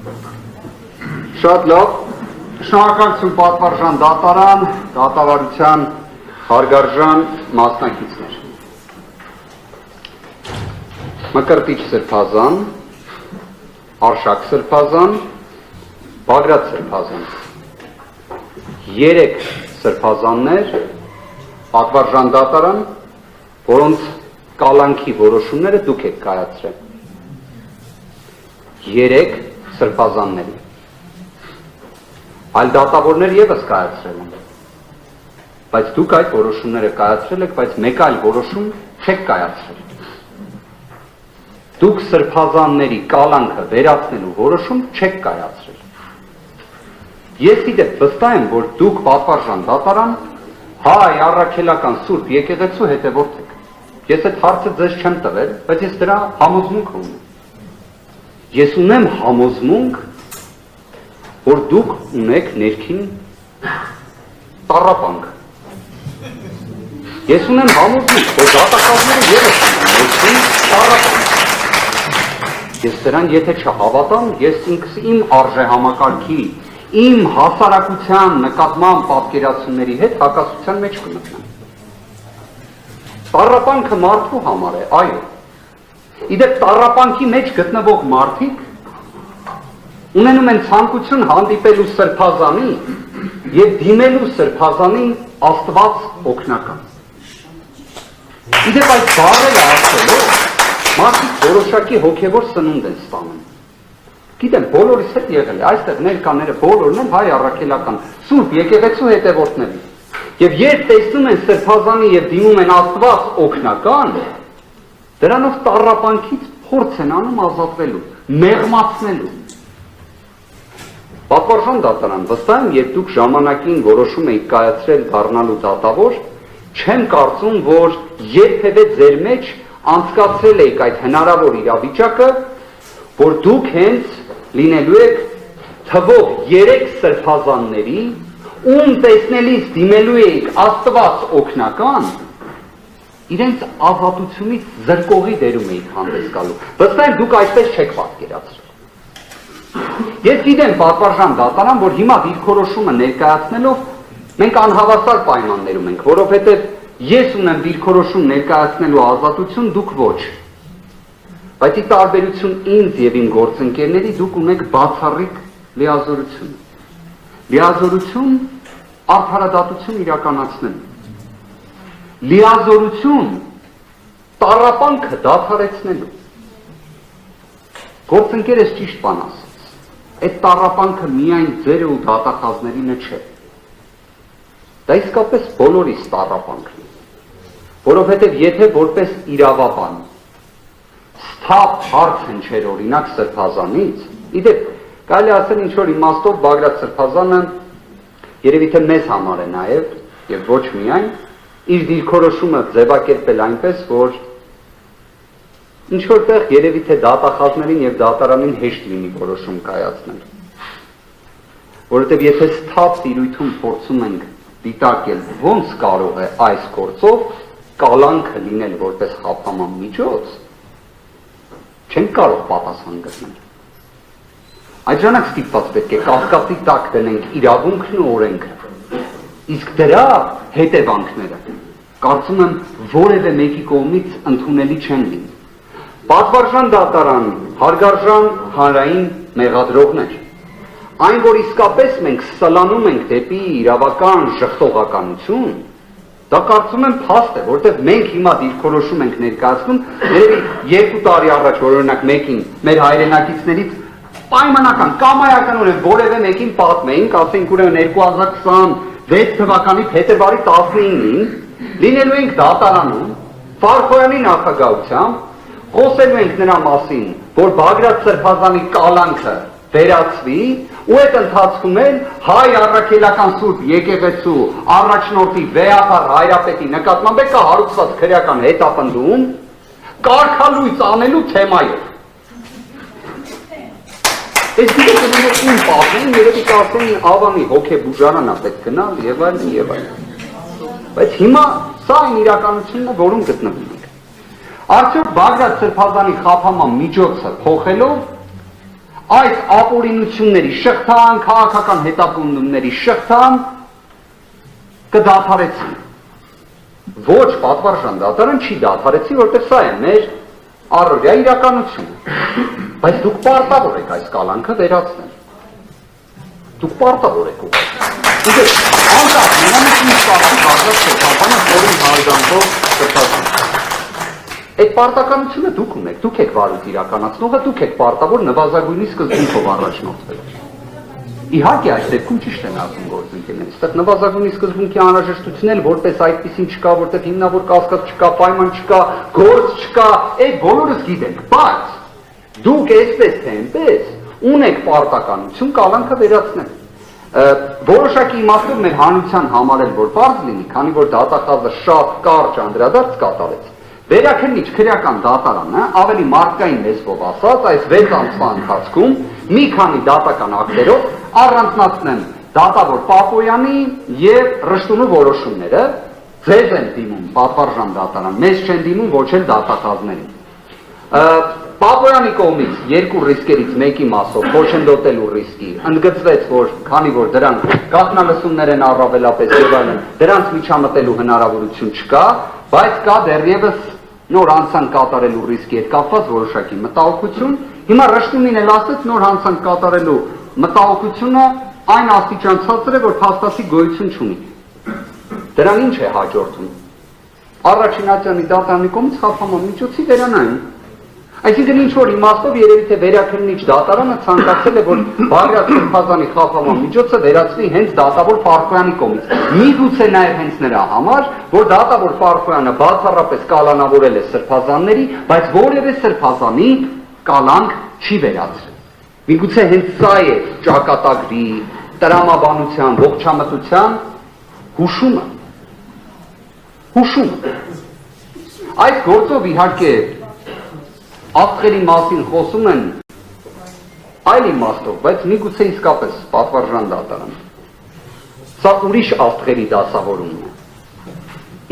Շատ լավ, շնորհակալություն պատվարժան դատարան, դատավարության հարգարժան մասնակիցներ։ Մկրտիչ Սրբազան, Արշակ Սրբազան, Բագրատ Սրբազան։ 3 սրբազաններ, պատվարժան դատարան, որոնց կալանքի որոշումները դուք եք կայացրել։ 3 սրբազանների։ Այլ դատավորներ ևս կայացրել են։ Բայց դուք այդ որոշումները կայացրել եք, բայց մեկ այլ որոշում չեք կայացրել։ Դուք սրբազանների կալանքը վերացնելու որոշում չեք կայացրել։ Ես իդեպ վստահ եմ, որ դուք պատվարժան դատարան հայ առաքելական Սուրբ եկեղեցու հետևորդ եք։ Ես այդ հարցը ձեզ չեմ տվել, բայց ես դրա համոզմունք ունեմ։ Ես ունեմ համոզմունք, որ դուք ունեք ներքին տառապանք։ Ես ունեմ համոզմունք, որ դատախազները ևս ունեն ներքին տառապանք։ Ես դրան եթե չհավատամ, ես ինքս իմ արժեհամակարգի, իմ հասարակության նկատմամբ պատկերացումների հետ հակասության մեջ կմտնեմ։ Տառապանքը մարդու համար է, այո։ Իդեպ տառապանքի մեջ գտնվող մարդիկ ունենում են ցանկություն հանդիպելու սրբազանի եւ դիմելու սրբազանին Աստված օգնական։ Իդեպ այդ բառերը ասելով մարդիկ որոշակի հոգևոր սնունդ են ստանում։ Գիտեմ, բոլորիս հետ եղել է, այստեղ ներկաները բոլորն են հայ առաքելական Սուրբ եկեղեցու հետևորդների։ Եվ երբ տեսնում են սրբազանի եւ դիմում են Աստված օգնական, դրանով տառապանքից փորձ են անում ազատվելու, մեղմացնելու։ Պատվարժան դատարան, վստահ եմ, երբ դուք ժամանակին որոշում եք կայացրել դառնալու դատավոր, չեմ կարծում, որ երբևէ ձեր մեջ անցկացրել եք այդ հնարավոր իրավիճակը, որ դուք հենց լինելու եք թվով 3 սրբազանների, ում տեսնելիս դիմելու եք Աստված օգնական, իրենց ազատությունից զրկողի դերում եք հանդես գալու։ Վստահ եմ, դուք այդպես չեք պատկերացրել։ Ես գիտեմ, պատվարժան դատարան, որ հիմա դիրքորոշումը ներկայացնելով մենք անհավասար պայմաններում ենք, որովհետև ես ունեմ դիրքորոշում ներկայացնելու ազատություն, դուք ոչ։ Բայց ի տարբերություն ինձ եւ իմ գործընկերների դուք ունեք բացառիկ լիազորություն։ Լիազորություն արդարադատություն իրականացնելու։ Լիազորություն տառապանքը դադարեցնելու։ Գործընկերս ճիշտ բան ասաց։ Այդ տառապանքը միայն ձեր ու դատախազներինը չէ։ Դա իսկապես բոլորիս տառապանքն է։ Որովհետև եթե որպես իրավաբան սթափ հարց հնչեր օրինակ սրբազանից, իդեպ կարելի ասել ինչ որ իմաստով Բագրատ Սրբազանը երևի թե մեզ համար է նաև եւ ոչ միայն իր դիրքորոշումը ձևակերպել այնպես, որ ինչ որտեղ երևի թե դատախազներին եւ դատարանին հեշտ լինի որոշում կայացնել։ Որովհետեւ եթե սթափ տիրույթում փորձում ենք դիտարկել ոնց կարող է այս գործով կալանքը լինել որպես խափաման միջոց, չենք կարող պատասխան գտնել։ Այդ ժամանակ ստիպված պետք է կասկածի տակ դնենք իրավունքն ու օրենքը։ Իսկ դրա հետևանքները կարծում եմ որևէ մեկի կողմից ընդունելի չեն լինի։ Պատվարժան դատարան, հարգարժան հանրային մեղադրողներ, այն որ իսկապես մենք սլանում ենք դեպի իրավական ժխտողականություն, դա կարծում եմ փաստ է, որտեղ մենք հիմա դիրքորոշում ենք ներկայացնում, երևի 2 տարի առաջ օրինակ մեկին մեր հայրենակիցներից պայմանական, կամայականորեն որևէ մեկին պատմեինք, ասենք ուրեմն 2026 թվականի փետրվարի 19-ին լինելու ենք դատարանում, Ֆարխոյանի նախագահությամբ, խոսելու ենք նրա մասին, որ Բագրատ Սրբազանի կալանքը վերացվի, ու այդ ընթացքում էլ հայ առաքելական Սուրբ եկեղեցու առաջնորդի վեհապար հայրապետի նկատմամբ է կա հարուցված քրեական հետապնդում կարգալույծ անելու թեմայով։ Այս դեպքում ում պատմեն, երևի կասեն Ավանի հոգեբուժարանա պետք գնալ եւ այլն եւ այլն։ Բայց հիմա սա այն իրականությունն է, որում գտնվում ենք։ Արդյոք Բագրատ Սրբազանի խափաման միջոցը փոխելով այս ապօրինությունների շղթան, քաղաքական հետապնդումների շղթան կդադարեցին։ Ոչ պատվարժան դատարան չի դադարեցի, որտեղ սա է մեր առօրյա իրականությունը։ Բայց դուք պարտավոր եք այս կալանքը վերացնել։ Դուք պարտավոր եք ուղղակի։ Անկախ նրանից ինչ կարգի հազար շրջանը որին հարգանքով կրթական։ Այդ պարտականությունը դուք ունեք, դուք եք վարույթ իրականացնողը, դուք եք պարտավոր նվազագույնի սկզբունքով առաջնորդվել։ Իհարկե այս դեպքում ճիշտ են ասում գործընկերներից, այստեղ նվազագույնի սկզբունքի անհրաժեշտություն էլ որպես այդպեսին չկա, որտեղ հիմնավոր կասկած չկա, պայման չկա, գործ չկա, այդ բոլորս գիտենք, բայց դուք այսպես թե այնպես ունեք պարտականություն կալանքը վերացնել։ Որոշակի իմաստով մեր հանրության համար էլ որ բարձ լինի, քանի որ դատախազը շատ կարճ անդրադարձ կատարեց։ Վերաքննիչ քրեական դատարանը ավելի մարդկային լեզվով ասած այս 6 ամսվա ընթացքում մի քանի դատական ակտերով առանձնացնեն դատավոր Պապոյանի եւ Ռշտունու որոշումները, ձեզ են դիմում պատվարժան դատարան, մեզ չեն դիմում ոչ էլ դատախազներին։ Պապոյանի կողմից երկու ռիսկերից մեկի մասով խոչընդոտելու ռիսկի ընդգծվեց, որ քանի որ դրանք գաղտնալսումներ են առավելապես եւ այլն, դրանց միջամտելու հնարավորություն չկա, բայց կա դեռևս նոր անցանք կատարելու ռիսկի հետ կապված որոշակի մտահոգություն։ Հիմա Ռշտունին էլ ասեց նոր անցանք կատարելու մտահոգությունը այն աստիճան ցածր է, որ փաստացի գոյություն չունի։ Դրան ինչ է հաջորդում։ Առաջին ատյանի դատարանի կողմից խափանման միջոցի վերանայում։ Այսինքն ինչ որ իմաստով երևի թե վերաքննիչ դատարանը ցանկացել է, որ Բաղրատ Սրբազանի խափանման միջոցը վերացվի հենց դատավոր Պարփոյանի կողմից։ Միգուցե նաև հենց նրա համար, որ դատավոր Պարփոյանը բացառապես կալանավորել է սրբազանների, բայց որևէ սրբազանի կալանք չի վերացրել։ Միգուցե հենց սա է ճակատագրի, տրամաբանության, ողջամտության հուշումը։ Այս գործով իհարկե աստղերի մասին խոսում են այլ իմաստով, բայց միգուցե իսկապես պատվարժան դատարան։ Սա ուրիշ աստղերի դասավորումն է։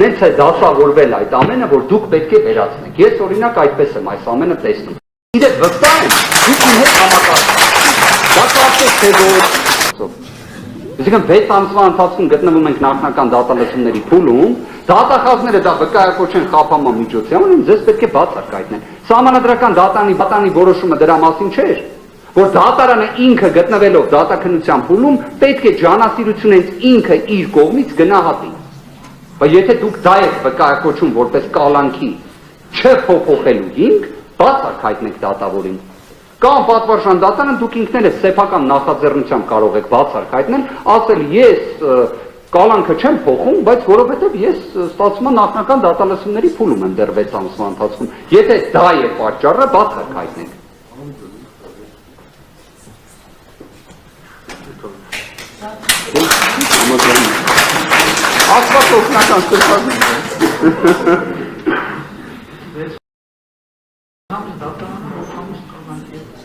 Նենց է դասավորվել այդ ամենը, որ դուք պետք է վերացնեք։ Ես օրինակ այդպես եմ այս ամենը տեսնում։ Գիտեք, վստահ եմ, դուք իմ հետ համակարգ։ Դա կարծես թե որ Այսինքն 6 ամսվա ընթացքում գտնվում ենք նախնական դատալսումների փուլում, դատախազները դա վկայակոչեն խափանման միջոցի համար, ձեզ պետք է բացառք հայտնել։ Սահմանադրական դատանի որոշումը դրա մասին չէր, որ դատարանը ինքը գտնվելով դատաքննության փուլում պետք է ջանասիրություն հենց ինքը իր կողմից գնահատի։ Բայց եթե դուք դա եք վկայակոչում որպես կալանքի չփոփոխելու հիմք, բացառք հայտնեք դատավորին։ Կամ պատվարժան դատարան դուք ինքներդ սեփական նախաձեռնությամբ կարող եք բացառք հայտնել, ասել ես կալանքը չեմ փոխում, բայց որովհետև ես ստացվում է նախնական դատալսումների փուլում եմ դեռ 6 ամսվա ընթացքում։ Եթե դա է պատճառը, բացառք հայտնեք։ Աստված օգնական սրբազան։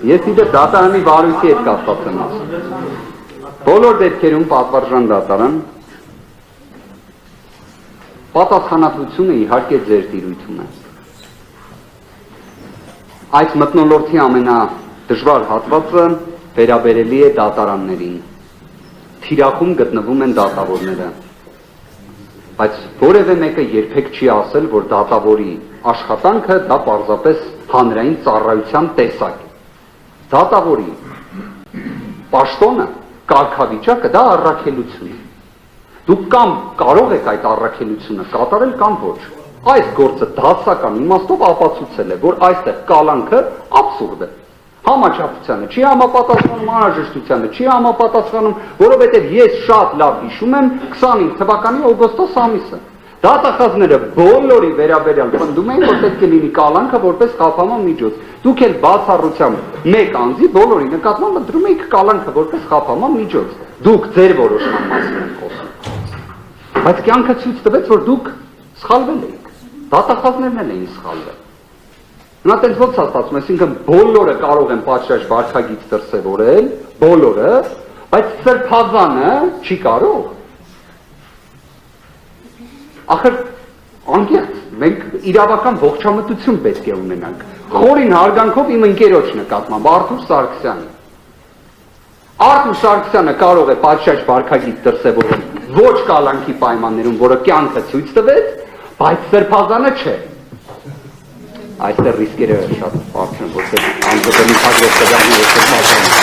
Ես իդեպ դատարանի վարույթի հետ կապված եմ ասում։ Բոլոր դեպքերում պատվարժան դատարան պատասխանատվությունը իհարկե ձեր տիրույթում է։ Այս մթնոլորտի ամենադժվար հատվածը վերաբերելի է դատարաններին։ Թիրախում գտնվում են դատավորները։ Բայց որևէ մեկը երբեք չի ասել, որ դատավորի աշխատանքը դա պարզապես հանրային ծառայության տեսակ է։ Դատավորի պաշտոնը, կարգավիճակը դա առաքելություն է։ Դուք կամ կարող եք այդ առաքելությունը կատարել կամ ոչ։ Այս գործը դասական իմաստով ապացուցել է, որ այստեղ կալանքը աբսուրդ է։ Համաչափությանը չի համապատասխանում, անհրաժեշտությանը չի համապատասխանում, որովհետև ես շատ լավ հիշում եմ 25 թվականի օգոստոս ամիսը։ Դատախազները բոլորի վերաբերյալ պնդում էին, որ պետք է լինի կալանքը որպես խափանման միջոց։ Դուք էլ բացառությամբ մեկ անձի բոլորի նկատմամբ ընտրում եք կալանքը որպես խափանման միջոց։ Դուք ձեր որոշման մասին եք խոսում։ Բայց կյանքը ցույց տվեց, որ դուք սխալվել եք։ Դատախազներն էլ էին սխալվել։ Նա տենց ոնց ստացվում, այսինքն բոլորը կարող են պատշաճ վարքագիծ դրսևորել, բոլորը, բայց սրբազանը չի կարող։ Ախր անկեղծ մենք իրավական ողջամտություն պետք է ունենանք։ Խորին հարգանքով իմ ընկերոջ նկատմամբ Արթուր Սարգսյանի։ Արտուր Սարգսյանը կարող է պատշաճ վարքագիծ դրսևորել ոչ կալանքի պայմաններում, որը կյանքը ցույց տվեց, բայց Սրբազանը չէ։ Այստեղ ռիսկերը շատ բարձր են, որ անձնական հաջողությունները Սրբազանը։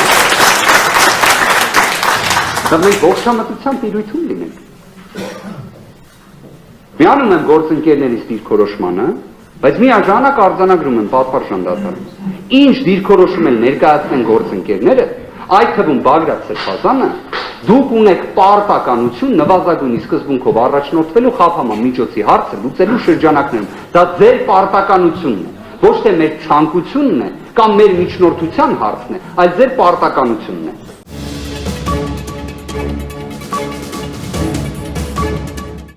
Դա մենք ողջամտությամբ տիրույթում լինենք։ Միանում եմ գործընկերներից դիրքորոշմանը, բայց միաժամանակ արձանագրում եմ պատվարժան դատարանում։ Ինչ դիրքորոշում էլ ներկայացնեն գործընկերները, այդ թվում Բագրատ Սրբազանը, դուք ունեք պարտականություն նվազագույն սկզբունքով առաջնորդվելու խափանման միջոցի հարցը լուծելու շրջանակներում։ Դա ձեր պարտականությունն է, ոչ թե մեր ցանկությունն է կամ մեր միջնորդության հարցն է, այլ ձեր պարտականությունն է։